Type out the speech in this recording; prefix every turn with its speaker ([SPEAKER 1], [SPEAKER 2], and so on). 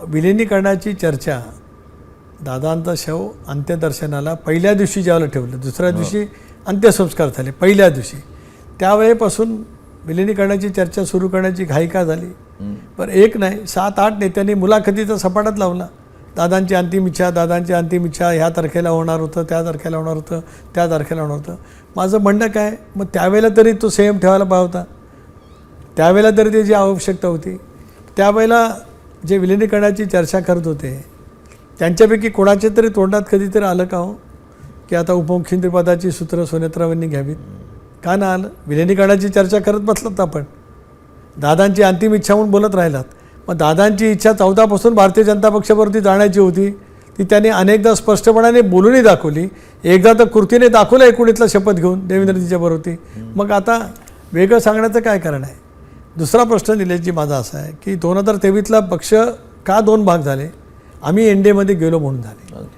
[SPEAKER 1] विलिनीकरणाची चर्चा, दादांचा शव अंत्यदर्शनाला पहिल्या दिवशी ज्यावेळेला ठेवलं, दुसऱ्या दिवशी अंत्यसंस्कार झाले, पहिल्या दिवशी त्यावेळेपासून विलिनीकरणाची चर्चा सुरू करण्याची घाई का झाली? पण एक नाही 7-8 नेत्यांनी मुलाखतीचा सपाटाच लावला. दादांची अंतिम इच्छा, दादांची अंतिम इच्छा, ह्या तारखेला होणार होतं, त्या तारखेला होणार होतं, त्या तारखेला होणार होतं. माझं म्हणणं काय, मग त्यावेळेला तरी तो संयम ठेवायला पाहिजे होता. त्यावेळेला तरी त्याची आवश्यकता होती. त्यावेळेला जे विलिनीकरणाची चर्चा करत होते त्यांच्यापैकी कोणाच्या तरी तोंडात कधीतरी आलं का हो की आता उपमुख्यमंत्रीपदाची सूत्र सुनेत्रावांनी घ्यावीत? का ना आलं? विलिनीकरणाची चर्चा करत बसलात आपण, दादांची अंतिम इच्छा म्हणून बोलत राहिलात. मग दादांची इच्छा 14 पासून भारतीय जनता पक्षावरती जाण्याची होती, ती त्यांनी अनेकदा स्पष्टपणाने बोलूनही दाखवली. एकदा तर कृतीने दाखवलं 19ला शपथ घेऊन देवेंद्रजीच्या बरोबरती. मग आता वेगळं सांगण्याचं काय कारण आहे? दुसरा प्रश्न निलेशजी माझा असा आहे की 2023ला पक्ष का 2 भाग झाले? आम्ही एनडीएमध्ये गेलो म्हणून झाले.